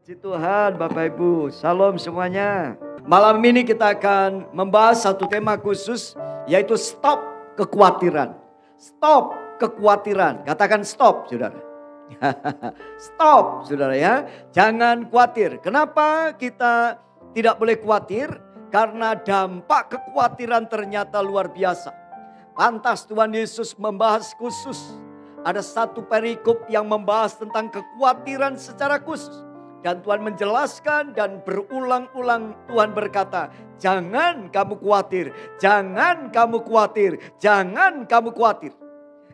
Puji Tuhan Bapak Ibu, salam semuanya. Malam ini kita akan membahas satu tema khusus, yaitu stop kekhawatiran. Stop kekhawatiran, katakan stop saudara. Stop saudara ya, jangan khawatir. Kenapa kita tidak boleh khawatir? Karena dampak kekhawatiran ternyata luar biasa. Pantas Tuhan Yesus membahas khusus. Ada satu perikop yang membahas tentang kekhawatiran secara khusus. Dan Tuhan menjelaskan dan berulang-ulang Tuhan berkata, jangan kamu khawatir, jangan kamu khawatir, jangan kamu khawatir.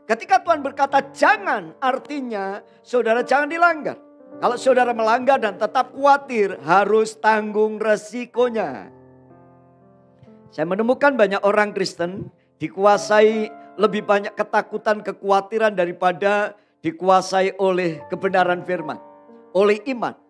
Ketika Tuhan berkata jangan, artinya saudara jangan dilanggar. Kalau saudara melanggar dan tetap khawatir, harus tanggung resikonya. Saya menemukan banyak orang Kristen dikuasai lebih banyak ketakutan, kekhawatiran daripada dikuasai oleh kebenaran firman, oleh iman.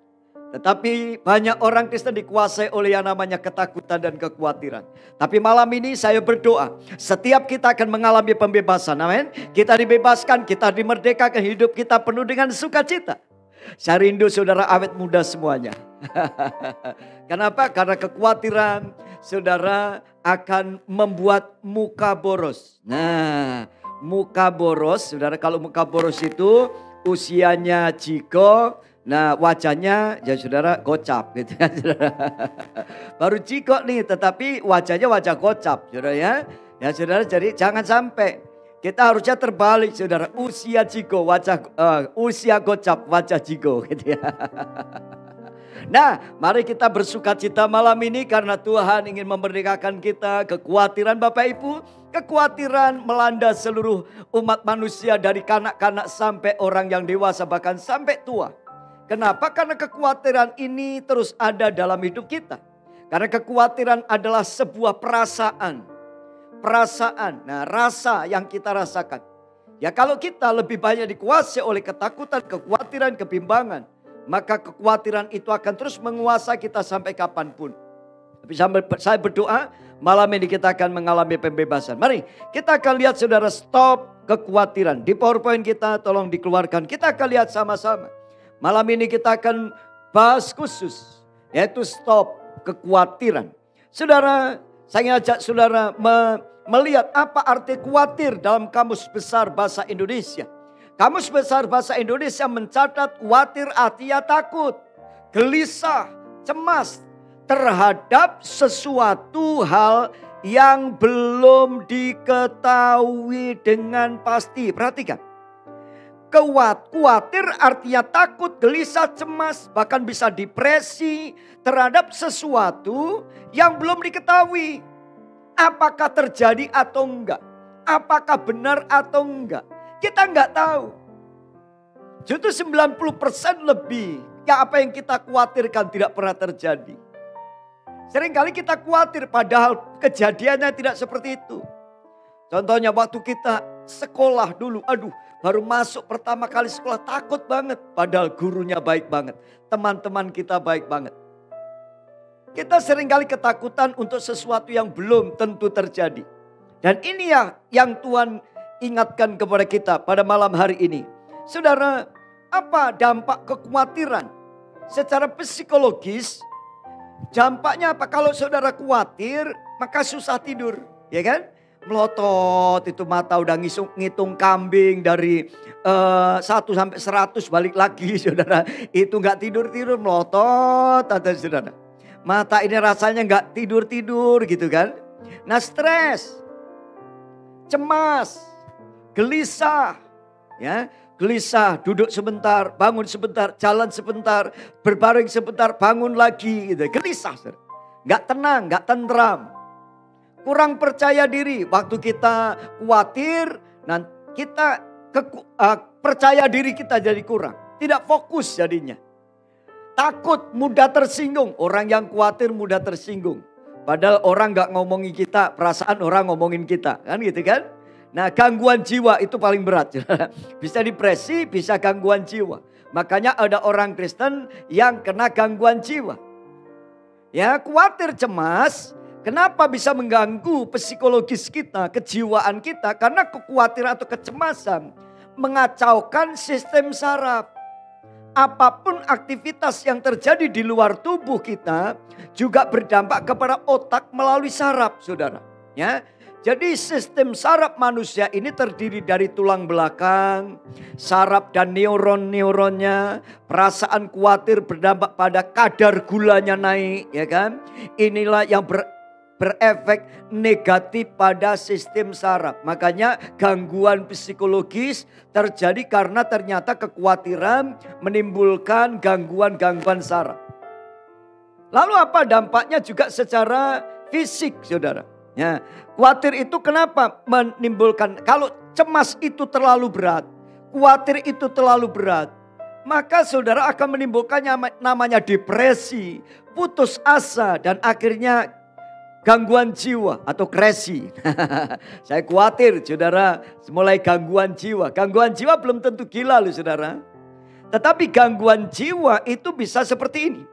Tetapi banyak orang Kristen dikuasai oleh yang namanya ketakutan dan kekhawatiran. Tapi malam ini saya berdoa, setiap kita akan mengalami pembebasan. Amin. Kita dibebaskan, kita dimerdekakan, hidup kita penuh dengan sukacita. Saya rindu saudara awet muda semuanya. Kenapa? Karena kekhawatiran saudara akan membuat muka boros. Nah, muka boros, saudara, kalau muka boros itu usianya jiko, nah wajahnya ya saudara gocap gitu kan saudara. Baru jiko nih tetapi wajahnya wajah gocap saudara ya. Ya saudara, jadi jangan sampai kita harusnya terbalik saudara. Usia jiko wajah usia gocap wajah jiko gitu ya. Nah, mari kita bersukacita malam ini karena Tuhan ingin memerdekakan kita. Kekhawatiran Bapak Ibu, kekhawatiran melanda seluruh umat manusia dari kanak-kanak sampai orang yang dewasa bahkan sampai tua. Kenapa? Karena kekhawatiran ini terus ada dalam hidup kita. Karena kekhawatiran adalah sebuah perasaan. Perasaan, nah rasa yang kita rasakan. Ya kalau kita lebih banyak dikuasai oleh ketakutan, kekhawatiran, kebimbangan, maka kekhawatiran itu akan terus menguasai kita sampai kapanpun. Tapi saya berdoa malam ini kita akan mengalami pembebasan. Mari kita akan lihat saudara, stop kekhawatiran. Di PowerPoint kita tolong dikeluarkan. Kita akan lihat sama-sama. Malam ini kita akan bahas khusus, yaitu stop kekhawatiran. Saudara, saya ajak saudara melihat apa arti khawatir dalam Kamus Besar Bahasa Indonesia. Kamus Besar Bahasa Indonesia mencatat khawatir artinya takut, gelisah, cemas terhadap sesuatu hal yang belum diketahui dengan pasti. Perhatikan. Khawatir artinya takut, gelisah, cemas, bahkan bisa depresi terhadap sesuatu yang belum diketahui. Apakah terjadi atau enggak? Apakah benar atau enggak? Kita enggak tahu. Justru 90% lebih ya apa yang kita khawatirkan tidak pernah terjadi. Seringkali kita khawatir padahal kejadiannya tidak seperti itu. Contohnya waktu kita sekolah dulu, baru masuk pertama kali sekolah takut banget. Padahal gurunya baik banget, teman-teman kita baik banget. Kita seringkali ketakutan untuk sesuatu yang belum tentu terjadi. Dan ini ya yang Tuhan ingatkan kepada kita pada malam hari ini. Saudara, apa dampak kekhawatiran? Secara psikologis, dampaknya apa? Kalau saudara khawatir, maka susah tidur, ya kan? Melotot itu mata udah ngitung kambing dari 1 sampai 100 balik lagi saudara. Itu gak tidur-tidur melotot ada saudara. Mata ini rasanya gak tidur-tidur gitu kan. Nah stres, cemas, gelisah, ya, gelisah, duduk sebentar, bangun sebentar, jalan sebentar, berbaring sebentar, bangun lagi gitu. Gelisah, gak tenang, gak tentram. Kurang percaya diri waktu kita khawatir, dan kita percaya diri kita jadi kurang. Tidak fokus jadinya. Takut, mudah tersinggung. Orang yang khawatir mudah tersinggung. Padahal orang gak ngomongin kita, perasaan orang ngomongin kita. Kan gitu kan? Nah gangguan jiwa itu paling berat. Bisa depresi, bisa gangguan jiwa. Makanya ada orang Kristen yang kena gangguan jiwa. Ya khawatir, cemas. Kenapa bisa mengganggu psikologis kita, kejiwaan kita? Karena kekhawatiran atau kecemasan mengacaukan sistem saraf. apapun aktivitas yang terjadi di luar tubuh kita juga berdampak kepada otak melalui saraf, saudara. Ya, jadi sistem saraf manusia ini terdiri dari tulang belakang, saraf dan neuron-neuronnya. Perasaan khawatir berdampak pada kadar gulanya naik, ya kan? Inilah yang berefek negatif pada sistem saraf. Makanya gangguan psikologis terjadi karena ternyata kekhawatiran menimbulkan gangguan-gangguan saraf. Lalu apa dampaknya juga secara fisik, saudara? Ya, khawatir itu kenapa menimbulkan, kalau cemas itu terlalu berat, khawatir itu terlalu berat, maka saudara akan menimbulkan namanya depresi, putus asa, dan akhirnya gangguan jiwa atau kresi. Saya khawatir saudara mulai gangguan jiwa. Gangguan jiwa belum tentu gila loh saudara. Tetapi gangguan jiwa itu bisa seperti ini.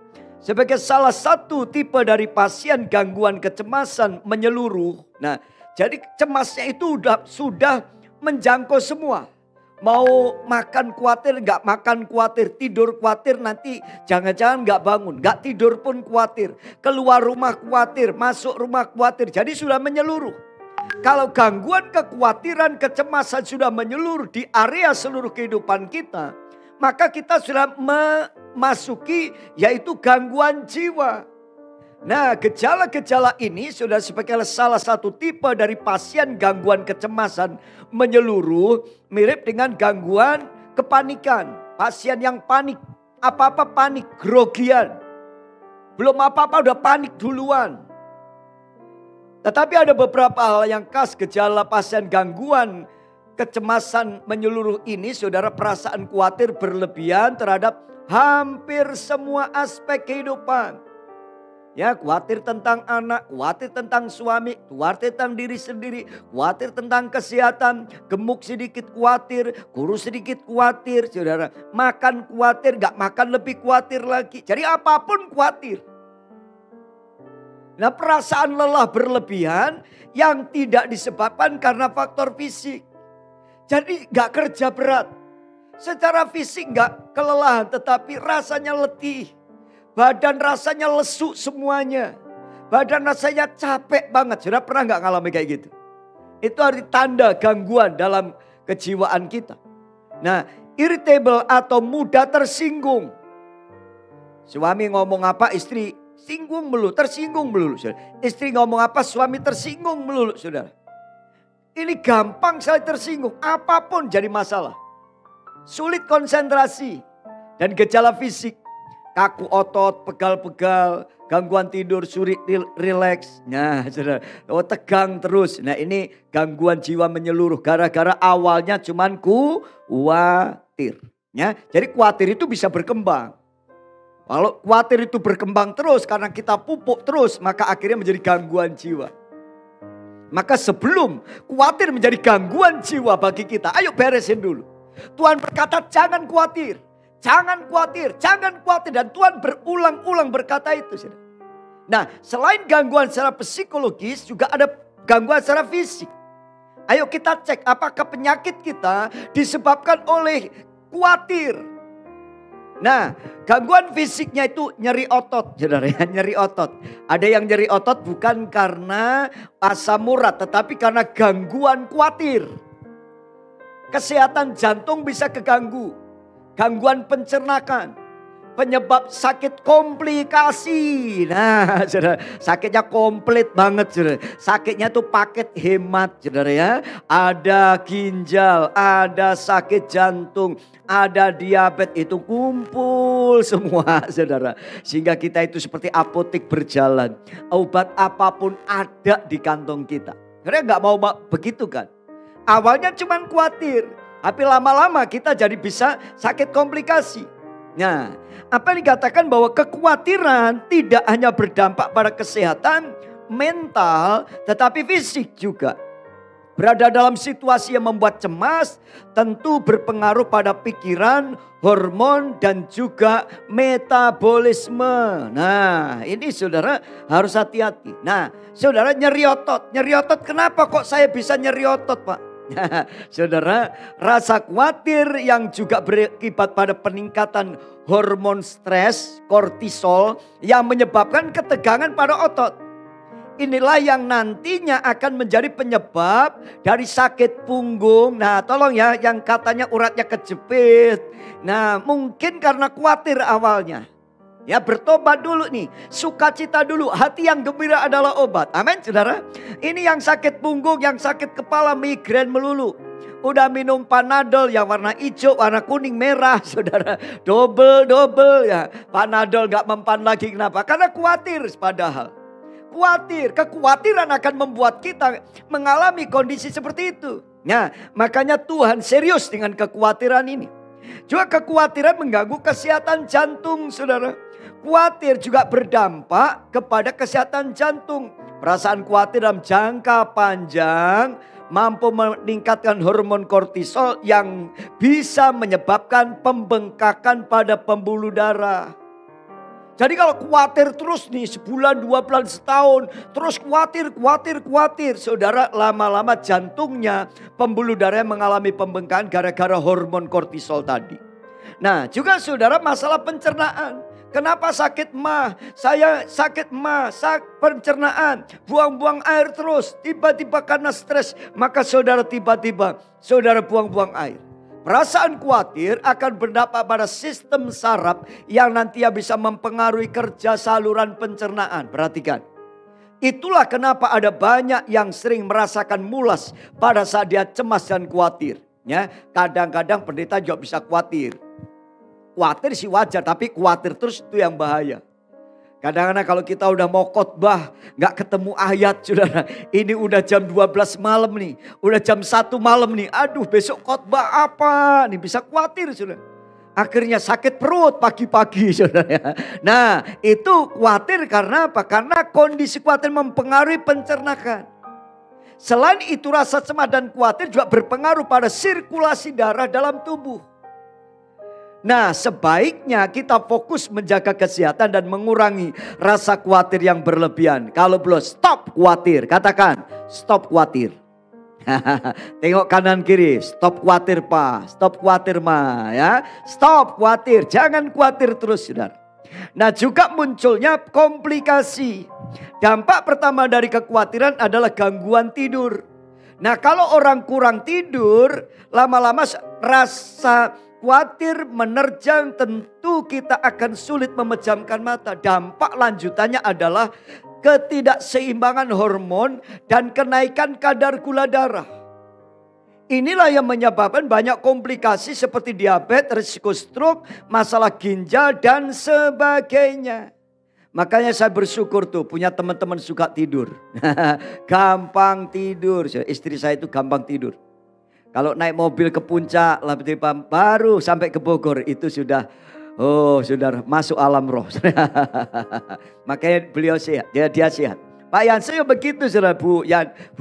Sebagai salah satu tipe dari pasien gangguan kecemasan menyeluruh. Nah, jadi cemasnya itu sudah menjangkau semua. Mau makan khawatir, nggak makan khawatir, tidur khawatir, nanti jangan-jangan nggak bangun, nggak tidur pun khawatir, keluar rumah khawatir, masuk rumah khawatir. Jadi sudah menyeluruh. Kalau gangguan kekhawatiran, kecemasan sudah menyeluruh di area seluruh kehidupan kita, maka kita sudah memasuki yaitu gangguan jiwa. Nah, gejala-gejala ini sudah sebagai salah satu tipe dari pasien gangguan kecemasan menyeluruh, mirip dengan gangguan kepanikan. Pasien yang panik, apa-apa panik, grogian. Belum apa-apa udah panik duluan. Tetapi ada beberapa hal yang khas gejala pasien gangguan kecemasan menyeluruh ini, saudara, perasaan khawatir berlebihan terhadap hampir semua aspek kehidupan. Ya, khawatir tentang anak, khawatir tentang suami, khawatir tentang diri sendiri, khawatir tentang kesehatan, gemuk sedikit khawatir, kurus sedikit khawatir, saudara. Makan khawatir, gak makan lebih khawatir lagi. Jadi apapun khawatir. Nah, perasaan lelah berlebihan yang tidak disebabkan karena faktor fisik. Jadi gak kerja berat. Secara fisik gak kelelahan, tetapi rasanya letih. Badan rasanya lesu semuanya. Badan rasanya capek banget. Sudah pernah gak ngalami kayak gitu? Itu arti tanda gangguan dalam kejiwaan kita. Nah, irritable atau mudah tersinggung. Suami ngomong apa, istri singgung melulu, tersinggung melulu. Saudara. Istri ngomong apa, suami tersinggung melulu, saudara. Ini gampang sekali tersinggung. Apapun jadi masalah. Sulit konsentrasi. Dan gejala fisik. Kaku otot, pegal-pegal, gangguan tidur, sulit rileks. Nah, saudara, tegang terus. Nah, ini gangguan jiwa menyeluruh. Gara-gara awalnya cuman khawatir. Ya, jadi khawatir itu bisa berkembang. Kalau khawatir itu berkembang terus karena kita pupuk terus, maka akhirnya menjadi gangguan jiwa. Maka sebelum khawatir menjadi gangguan jiwa bagi kita, ayo beresin dulu. Tuhan berkata jangan khawatir. Jangan khawatir, jangan khawatir. Dan Tuhan berulang-ulang berkata itu. Nah, selain gangguan secara psikologis, juga ada gangguan secara fisik. Ayo kita cek apakah penyakit kita disebabkan oleh khawatir. Nah, gangguan fisiknya itu nyeri otot, saudara ya, nyeri otot. Ada yang nyeri otot bukan karena asam urat, tetapi karena gangguan khawatir. Kesehatan jantung bisa keganggu. Gangguan pencernaan, penyebab sakit komplikasi. Nah, saudara, sakitnya komplit banget, saudara. Sakitnya tuh paket hemat, saudara ya. Ada ginjal, ada sakit jantung, ada diabetes, itu kumpul semua, saudara. Sehingga kita itu seperti apotek berjalan. Obat apapun ada di kantong kita. Saudara nggak mau begitu kan? Awalnya cuma khawatir. Tapi lama-lama kita jadi bisa sakit komplikasi. Nah, apa yang dikatakan bahwa kekhawatiran tidak hanya berdampak pada kesehatan mental, tetapi fisik juga. Berada dalam situasi yang membuat cemas tentu berpengaruh pada pikiran, hormon, dan juga metabolisme. Nah, ini saudara harus hati-hati. Nah, saudara nyeri otot. Nyeri otot kenapa kok saya bisa nyeri otot, Pak? Saudara, rasa khawatir yang juga berakibat pada peningkatan hormon stres, kortisol yang menyebabkan ketegangan pada otot. Inilah yang nantinya akan menjadi penyebab dari sakit punggung. Nah, tolong ya, yang katanya uratnya kejepit. Nah, mungkin karena khawatir awalnya. Ya, bertobat dulu nih, sukacita dulu. Hati yang gembira adalah obat. Amin, saudara. Ini yang sakit punggung, yang sakit kepala, migrain melulu. Udah minum Panadol yang warna hijau, warna kuning, merah, saudara. Double ya. Panadol gak mempan lagi, kenapa? Karena khawatir padahal. Kekhawatiran akan membuat kita mengalami kondisi seperti itu. Nah, makanya Tuhan serius dengan kekhawatiran ini. Juga kekhawatiran mengganggu kesehatan jantung, saudara. Khawatir juga berdampak kepada kesehatan jantung. Perasaan khawatir dalam jangka panjang mampu meningkatkan hormon kortisol yang bisa menyebabkan pembengkakan pada pembuluh darah. Jadi kalau khawatir terus nih sebulan, 2 bulan, setahun. Terus khawatir. Saudara, lama-lama jantungnya, pembuluh darahnya mengalami pembengkakan gara-gara hormon kortisol tadi. Nah, juga saudara, masalah pencernaan. Kenapa sakit mah? Saya sakit mah, pencernaan. Buang-buang air terus. Tiba-tiba karena stres. Maka saudara buang-buang air. Perasaan khawatir akan berdampak pada sistem saraf yang nantinya bisa mempengaruhi kerja saluran pencernaan. Perhatikan. Itulah kenapa ada banyak yang sering merasakan mulas pada saat dia cemas dan khawatir. Ya, kadang-kadang pendeta juga bisa khawatir. Khawatir sih wajar, tapi khawatir terus itu yang bahaya. Kadang-kadang kalau kita udah mau khotbah, gak ketemu ayat, saudara. Ini udah jam 12 malam nih, udah jam 1 malam nih. Aduh, besok khotbah apa nih, bisa khawatir, saudara. Akhirnya sakit perut pagi-pagi, saudara. Nah, itu khawatir karena apa? Karena kondisi khawatir mempengaruhi pencernaan. Selain itu, rasa cemas dan khawatir juga berpengaruh pada sirkulasi darah dalam tubuh. Nah, sebaiknya kita fokus menjaga kesehatan dan mengurangi rasa khawatir yang berlebihan. Kalau belum, stop khawatir. Katakan, stop khawatir. Tengok kanan kiri, stop khawatir Pak, stop khawatir Ma, ya. Stop khawatir, jangan khawatir terus, saudara. Nah, juga munculnya komplikasi. Dampak pertama dari kekhawatiran adalah gangguan tidur. Nah, kalau orang kurang tidur, lama-lama rasa khawatir menerjang, tentu kita akan sulit memejamkan mata. Dampak lanjutannya adalah ketidakseimbangan hormon dan kenaikan kadar gula darah. Inilah yang menyebabkan banyak komplikasi seperti diabetes, risiko stroke, masalah ginjal dan sebagainya. Makanya saya bersyukur tuh punya teman-teman suka tidur. Gampang tidur. Istri saya itu gampang tidur. Kalau naik mobil ke puncak, baru sampai ke Bogor itu sudah, sudah masuk alam roh. Makanya beliau sehat, dia sehat. Pak Yansen ya begitu, saudara. Bu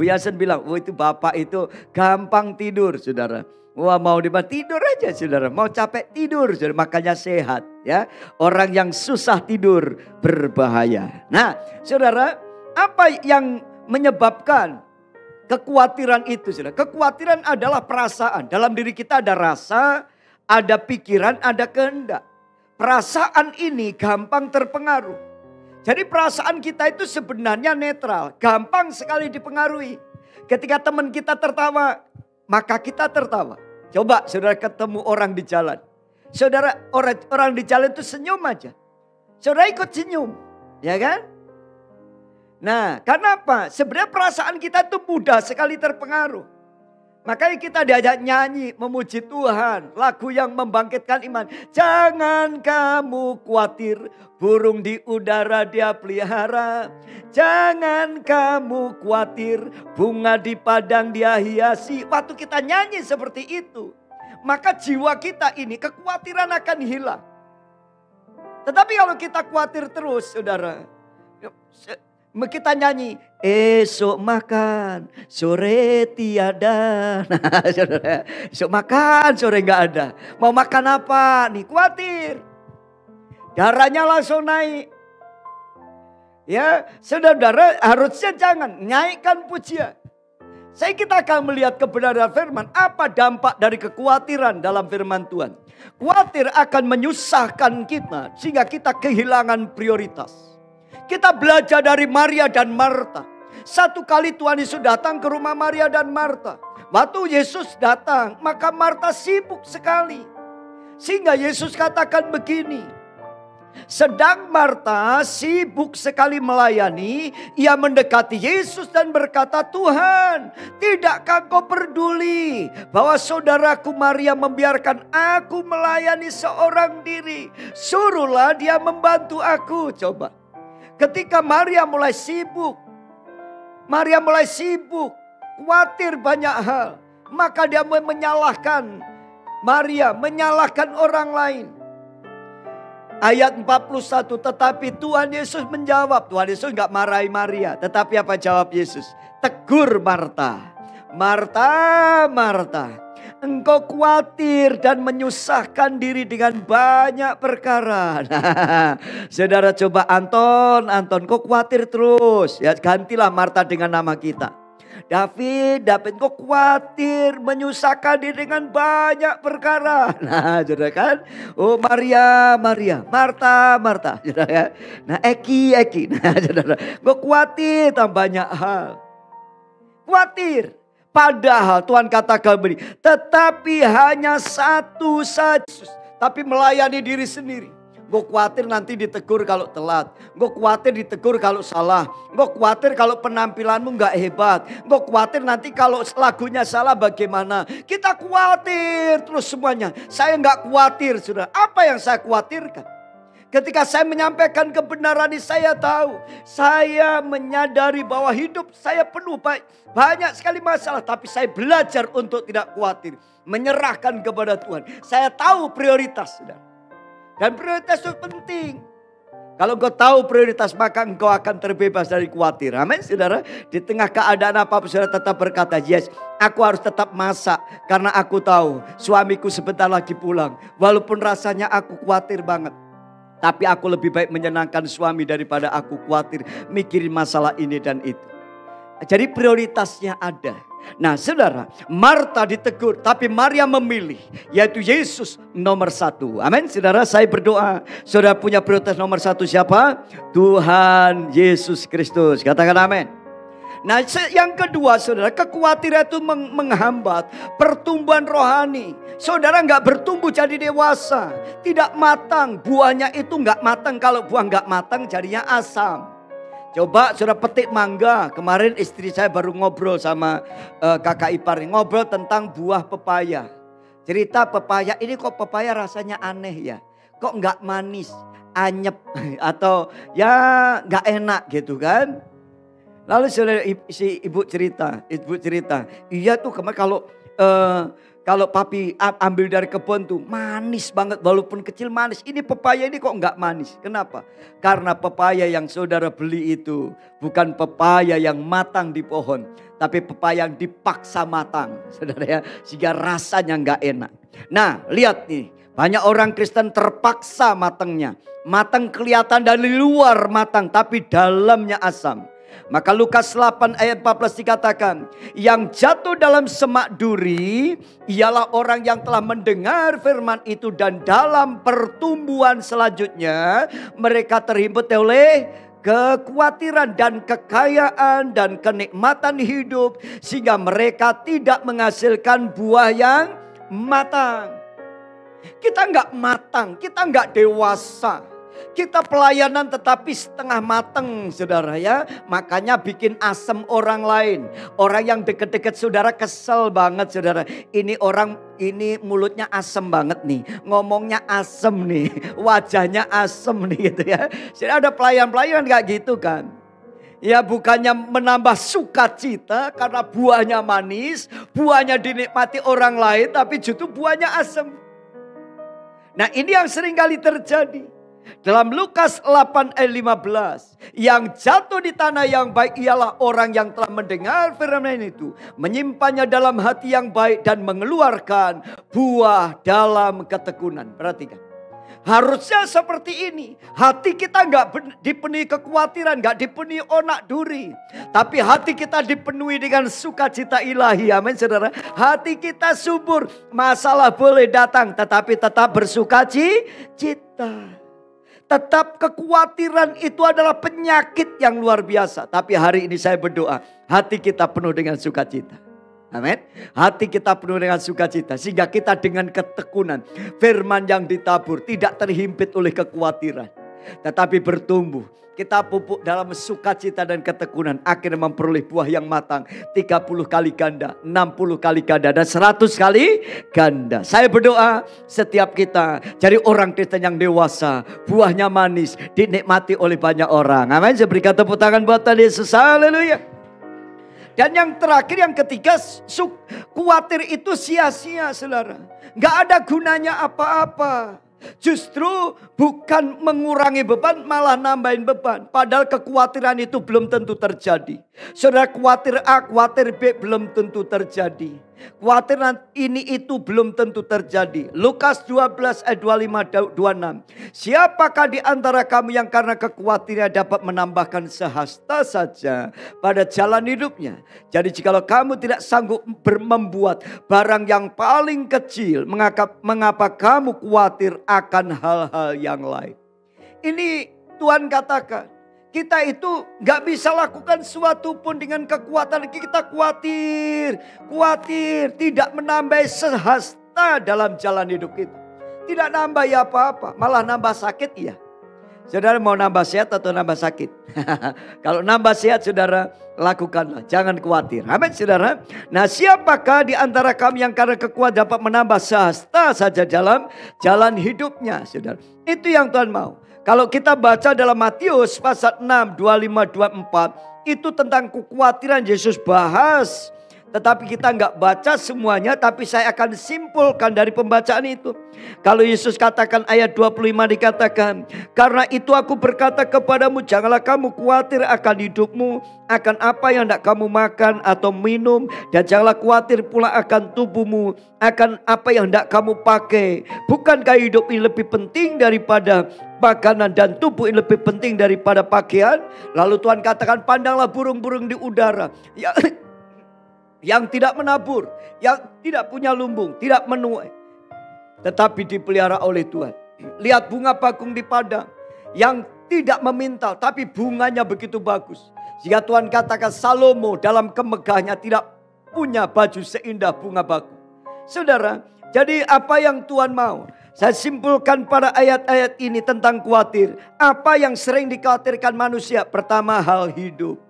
Yansen bilang, itu bapak itu gampang tidur, saudara. Wah, mau tidur aja, saudara. Mau capek tidur, saudara. Makanya sehat, ya. Orang yang susah tidur berbahaya. Nah, saudara, apa yang menyebabkan kekhawatiran itu, saudara? Kekhawatiran adalah perasaan. Dalam diri kita ada rasa, ada pikiran, ada kehendak. Perasaan ini gampang terpengaruh. Jadi perasaan kita itu sebenarnya netral. Gampang sekali dipengaruhi. Ketika teman kita tertawa, maka kita tertawa. Coba saudara ketemu orang di jalan. Saudara, orang di jalan itu senyum aja. Saudara ikut senyum, ya kan? Nah, kenapa? Sebenarnya perasaan kita itu mudah sekali terpengaruh. Makanya kita diajak nyanyi, memuji Tuhan. Lagu yang membangkitkan iman. Jangan kamu khawatir, burung di udara dia pelihara. Jangan kamu khawatir, bunga di padang dia hiasi. Waktu kita nyanyi seperti itu, maka jiwa kita ini kekhawatiran akan hilang. Tetapi kalau kita khawatir terus, saudara, kita nyanyi, esok makan, sore tiada. Nah, saudara, esok makan, sore nggak ada. Mau makan apa? Nih khawatir. Darahnya langsung naik. Ya, saudara, harusnya jangan naikkan pujian. Kita akan melihat kebenaran firman. Apa dampak dari kekhawatiran dalam firman Tuhan? Khawatir akan menyusahkan kita sehingga kita kehilangan prioritas. Kita belajar dari Maria dan Marta. Satu kali Tuhan Yesus datang ke rumah Maria dan Marta. Waktu Yesus datang, maka Marta sibuk sekali. Sehingga Yesus katakan begini. Sedang Marta sibuk sekali melayani, ia mendekati Yesus dan berkata, Tuhan, tidakkah kau peduli bahwa saudaraku Maria membiarkan aku melayani seorang diri? Suruhlah dia membantu aku. Coba. Ketika Maria mulai sibuk, khawatir banyak hal, maka dia menyalahkan Maria, menyalahkan orang lain. Ayat 41, tetapi Tuhan Yesus menjawab. Tuhan Yesus enggak marahi Maria. Tetapi apa jawab Yesus? Tegur Marta. Marta, Marta, engkau khawatir dan menyusahkan diri dengan banyak perkara. Nah, saudara coba Anton, kau khawatir terus. Ya, gantilah Marta dengan nama kita. David, kau khawatir menyusahkan diri dengan banyak perkara. Nah, saudara kan? Oh, Maria, Marta, saudara ya. Nah, Eki. Nah, saudara, kau khawatir tentang banyak hal. Khawatir. Padahal Tuhan katakan begini, tetapi hanya satu saja. Tapi melayani diri sendiri. Gue khawatir nanti ditegur kalau telat. Gue khawatir ditegur kalau salah. Gue khawatir kalau penampilanmu gak hebat. Gue khawatir nanti kalau lagunya salah bagaimana. Kita khawatir terus semuanya. Saya gak khawatir, saudara. Apa yang saya khawatirkan? Ketika saya menyampaikan kebenaran ini, saya tahu. Saya menyadari bahwa hidup saya penuh banyak sekali masalah. Tapi saya belajar untuk tidak khawatir. Menyerahkan kepada Tuhan. Saya tahu prioritas, saudara. Dan prioritas itu penting. Kalau engkau tahu prioritas, maka engkau akan terbebas dari khawatir. Amin, saudara. Di tengah keadaan apapun, saudara tetap berkata, yes, aku harus tetap masak. Karena aku tahu suamiku sebentar lagi pulang. Walaupun rasanya aku khawatir banget. Tapi aku lebih baik menyenangkan suami daripada aku khawatir mikirin masalah ini dan itu. Jadi prioritasnya ada. Nah, saudara, Marta ditegur, tapi Maria memilih, yaitu Yesus nomor satu. Amin, saudara. Saya berdoa, saudara punya prioritas nomor satu siapa? Tuhan Yesus Kristus. Katakan amin. Nah, yang kedua, saudara, kekhawatiran itu menghambat pertumbuhan rohani. Saudara nggak bertumbuh jadi dewasa, tidak matang. Buahnya itu nggak matang. Kalau buah nggak matang, jadinya asam. Coba saudara petik mangga. Kemarin istri saya baru ngobrol sama kakak ipar. Ngobrol tentang buah pepaya. Cerita pepaya, ini kok pepaya rasanya aneh ya. Kok nggak manis, anyep atau ya nggak enak gitu kan. Lalu saudara si ibu cerita. Iya tuh kemarin kalau papi ambil dari kebun tuh manis banget, walaupun kecil manis. Ini pepaya ini kok enggak manis. Kenapa? Karena pepaya yang saudara beli itu bukan pepaya yang matang di pohon. Tapi pepaya yang dipaksa matang. Saudara ya, sehingga rasanya enggak enak. Nah, lihat nih. Banyak orang Kristen terpaksa matangnya. Matang kelihatan dari luar matang, tapi dalamnya asam. Maka Lukas 8 ayat 14 dikatakan, yang jatuh dalam semak duri ialah orang yang telah mendengar firman itu dan dalam pertumbuhan selanjutnya mereka terhimpit oleh kekhawatiran dan kekayaan dan kenikmatan hidup sehingga mereka tidak menghasilkan buah yang matang. Kita nggak matang, kita nggak dewasa. Kita pelayanan tetapi setengah mateng saudara ya. Makanya bikin asem orang lain. Orang yang deket-deket saudara kesel banget saudara. Ini orang ini mulutnya asem banget nih. Ngomongnya asem nih. Wajahnya asem nih gitu ya. Jadi ada pelayan-pelayan gak gitu kan. Ya bukannya menambah sukacita karena buahnya manis. Buahnya dinikmati orang lain tapi justru buahnya asem. Nah ini yang sering kali terjadi. Dalam Lukas 8 ayat 15. Yang jatuh di tanah yang baik ialah orang yang telah mendengar firman itu. Menyimpannya dalam hati yang baik dan mengeluarkan buah dalam ketekunan. Perhatikan. Harusnya seperti ini. Hati kita nggak dipenuhi kekhawatiran, nggak dipenuhi onak duri. Tapi hati kita dipenuhi dengan sukacita ilahi. Amin saudara. Hati kita subur. Masalah boleh datang, tetapi tetap bersukacita. Tetap kekhawatiran itu adalah penyakit yang luar biasa. Tapi hari ini saya berdoa, hati kita penuh dengan sukacita. Amin. Hati kita penuh dengan sukacita. Sehingga kita dengan ketekunan firman yang ditabur tidak terhimpit oleh kekhawatiran. Tetapi bertumbuh. Kita pupuk dalam sukacita dan ketekunan. Akhirnya memperoleh buah yang matang. 30 kali ganda, 60 kali ganda, dan 100 kali ganda. Saya berdoa setiap kita jadi orang Kristen yang dewasa. Buahnya manis, dinikmati oleh banyak orang. Amin. Saya berikan tepuk tangan buat Tuhan Yesus. Haleluya. Dan yang terakhir, yang ketiga, khawatir itu sia-sia saudara. Gak ada gunanya apa-apa. Justru bukan mengurangi beban, malah nambahin beban. Padahal kekhawatiran itu belum tentu terjadi. Saudara khawatir A, khawatir B belum tentu terjadi. Khawatiran ini itu belum tentu terjadi. Lukas 12 ayat 25-26. Siapakah di antara kamu yang karena kekhawatiran dapat menambahkan sehasta saja pada jalan hidupnya? Jadi jikalau kamu tidak sanggup membuat barang yang paling kecil, mengapa kamu khawatir akan hal-hal yang lain? Ini Tuhan katakan. Kita itu gak bisa lakukan sesuatu pun dengan kekuatan kita khawatir. Tidak menambah sehasta dalam jalan hidup kita. Tidak nambah ya apa-apa, malah nambah sakit ya. Saudara mau nambah sehat atau nambah sakit? Kalau nambah sehat saudara lakukanlah, jangan khawatir. Amin saudara. Nah siapakah di antara kami yang karena kekuatan dapat menambah sehasta saja dalam jalan hidupnya saudara. Itu yang Tuhan mau. Kalau kita baca dalam Matius pasal 6, 25-24. Itu tentang kekhawatiran Yesus bahas. Tetapi kita nggak baca semuanya, tapi saya akan simpulkan dari pembacaan itu. Kalau Yesus katakan ayat 25 dikatakan, karena itu aku berkata kepadamu, janganlah kamu khawatir akan hidupmu, akan apa yang hendak kamu makan atau minum, dan janganlah khawatir pula akan tubuhmu, akan apa yang hendak kamu pakai. Bukankah hidup ini lebih penting daripada makanan dan tubuh ini lebih penting daripada pakaian? Lalu Tuhan katakan, pandanglah burung-burung di udara. Yang tidak menabur, yang tidak punya lumbung, tidak menuai, tetapi dipelihara oleh Tuhan. Lihat bunga bakung di padang, yang tidak memintal, tapi bunganya begitu bagus. Jika Tuhan katakan Salomo dalam kemegahannya tidak punya baju seindah bunga bakung. Saudara, jadi apa yang Tuhan mau? Saya simpulkan pada ayat-ayat ini tentang khawatir. Apa yang sering dikhawatirkan manusia? Pertama, hal hidup.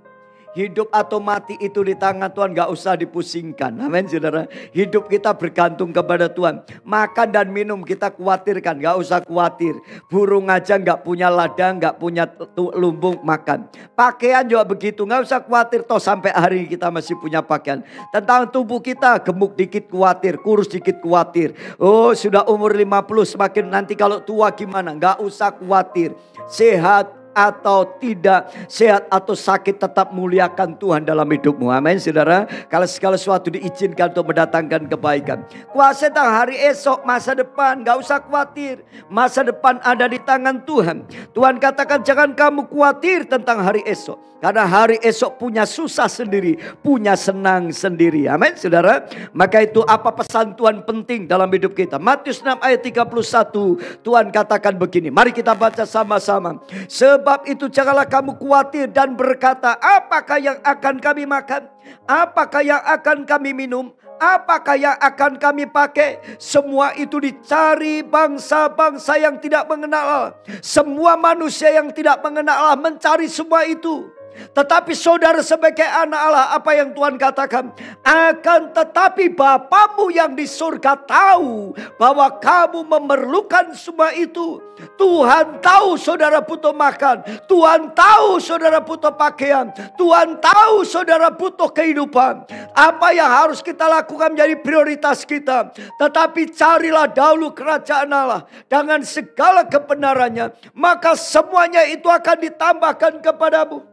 Hidup atau mati itu di tangan Tuhan, gak usah dipusingkan. Amin saudara. Hidup kita bergantung kepada Tuhan. Makan dan minum kita khawatirkan, gak usah khawatir. Burung aja gak punya ladang, gak punya lumbung makan. Pakaian juga begitu, gak usah khawatir. Toh sampai hari kita masih punya pakaian. Tentang tubuh kita, gemuk dikit khawatir, kurus dikit khawatir. Oh sudah umur 50 semakin nanti kalau tua gimana? Gak usah khawatir. Sehat atau tidak, sehat atau sakit, tetap muliakan Tuhan dalam hidupmu. Amin saudara. Kalau segala sesuatu diizinkan untuk mendatangkan kebaikan. Kuasa tentang hari esok, masa depan, gak usah khawatir. Masa depan ada di tangan Tuhan. Tuhan katakan jangan kamu khawatir tentang hari esok. Karena hari esok punya susah sendiri, punya senang sendiri. Amin saudara. Maka itu apa pesan Tuhan penting dalam hidup kita? Matius 6 ayat 31. Tuhan katakan begini. Mari kita baca sama-sama. Sebab itu janganlah kamu khawatir dan berkata, apakah yang akan kami makan? Apakah yang akan kami minum? Apakah yang akan kami pakai? Semua itu dicari bangsa-bangsa yang tidak mengenal Allah. Semua manusia yang tidak mengenal Allah mencari semua itu. Tetapi saudara sebagai anak Allah, apa yang Tuhan katakan? Akan tetapi Bapamu yang di surga tahu bahwa kamu memerlukan semua itu. Tuhan tahu saudara butuh makan. Tuhan tahu saudara butuh pakaian. Tuhan tahu saudara butuh kehidupan. Apa yang harus kita lakukan menjadi prioritas kita. Tetapi carilah dahulu kerajaan Allah dengan segala kebenarannya, maka semuanya itu akan ditambahkan kepadamu.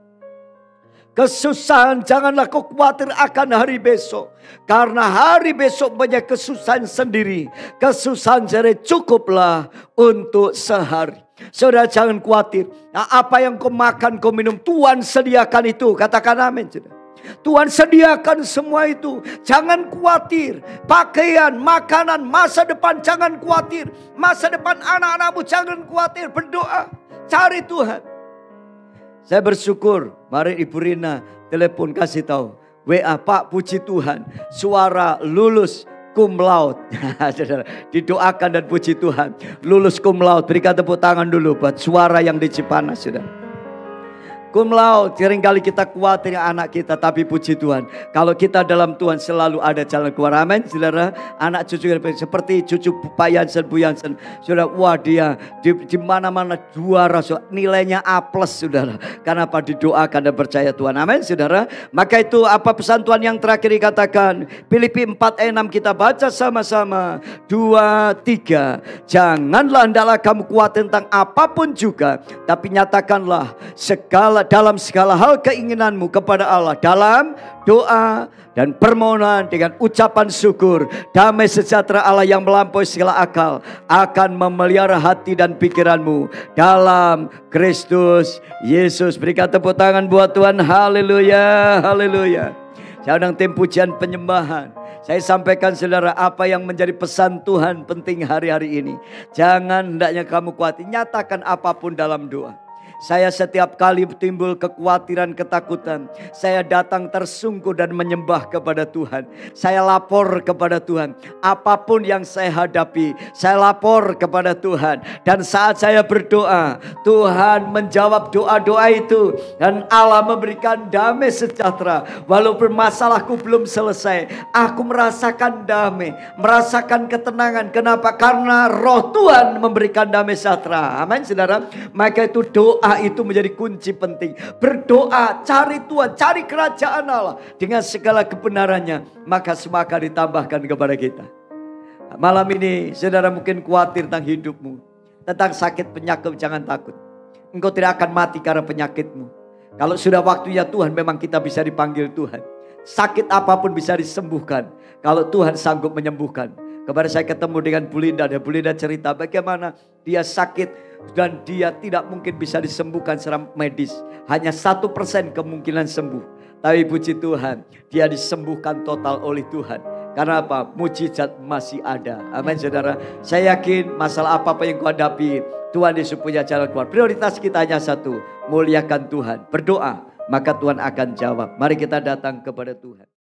kesusahan, janganlah kau khawatir akan hari besok. Karena hari besok banyak kesusahan sendiri. Kesusahan sendiri cukuplah untuk sehari. Saudara jangan khawatir. Nah, apa yang kau makan, kau minum, Tuhan sediakan itu. Katakan amin. Tuhan sediakan semua itu. Jangan khawatir. Pakaian, makanan, masa depan jangan khawatir. Masa depan anak-anakmu jangan khawatir. Berdoa. Cari Tuhan. Saya bersyukur. Mari Ibu Rina telepon kasih tahu. WA, Pak, puji Tuhan. Suara lulus cum laude. Didoakan dan puji Tuhan. Lulus cum laude. Berikan tepuk tangan dulu buat suara yang di Cipanas. Sudah. Cum laude, seringkali kita khawatir anak kita, tapi puji Tuhan. Kalau kita dalam Tuhan selalu ada jalan keluar. Amin, saudara. Anak cucu seperti cucu Pak Yansen, Bu Yansen. Saudara, wah dia di mana-mana juara. Nilainya A+, saudara. Karena apa? Didoakan dan percaya Tuhan. Amin, saudara. Maka itu apa pesan Tuhan yang terakhir dikatakan? Filipi 4 ayat 6 kita baca sama-sama. 2, 3. Janganlah hendaklah kamu khawatir tentang apapun juga, tapi nyatakanlah dalam segala hal keinginanmu kepada Allah dalam doa dan permohonan dengan ucapan syukur. Damai sejahtera Allah yang melampaui segala akal akan memelihara hati dan pikiranmu dalam Kristus Yesus. Berikan tepuk tangan buat Tuhan. Haleluya, haleluya. Saya undang tim pujian penyembahan. Saya sampaikan saudara apa yang menjadi pesan Tuhan penting hari-hari ini. Jangan hendaknya kamu khawatir, nyatakan apapun dalam doa. Saya setiap kali timbul kekhawatiran, ketakutan, saya datang tersungkur dan menyembah kepada Tuhan. Saya lapor kepada Tuhan. Apapun yang saya hadapi, saya lapor kepada Tuhan. Dan saat saya berdoa, Tuhan menjawab doa-doa itu. Dan Allah memberikan damai sejahtera. Walaupun masalahku belum selesai, aku merasakan damai, merasakan ketenangan. Kenapa? Karena roh Tuhan memberikan damai sejahtera. Amin, saudara. Maka itu doa itu menjadi kunci penting. Berdoa, cari Tuhan, cari kerajaan Allah dengan segala kebenarannya, maka semua akan ditambahkan kepada kita. Malam ini saudara mungkin khawatir tentang hidupmu, tentang sakit penyakit, jangan takut. Engkau tidak akan mati karena penyakitmu. Kalau sudah waktunya Tuhan, memang kita bisa dipanggil Tuhan. Sakit apapun bisa disembuhkan kalau Tuhan sanggup menyembuhkan. Kemarin saya ketemu dengan Bu Linda, dan Bu Linda cerita bagaimana dia sakit dan dia tidak mungkin bisa disembuhkan secara medis. Hanya 1% kemungkinan sembuh. Tapi puji Tuhan, dia disembuhkan total oleh Tuhan. Karena apa? Mujizat masih ada. Amin, saudara. Saya yakin masalah apa yang kau hadapi, Tuhan Yesus punya jalan keluar. Prioritas kita hanya satu, muliakan Tuhan. Berdoa, maka Tuhan akan jawab. Mari kita datang kepada Tuhan.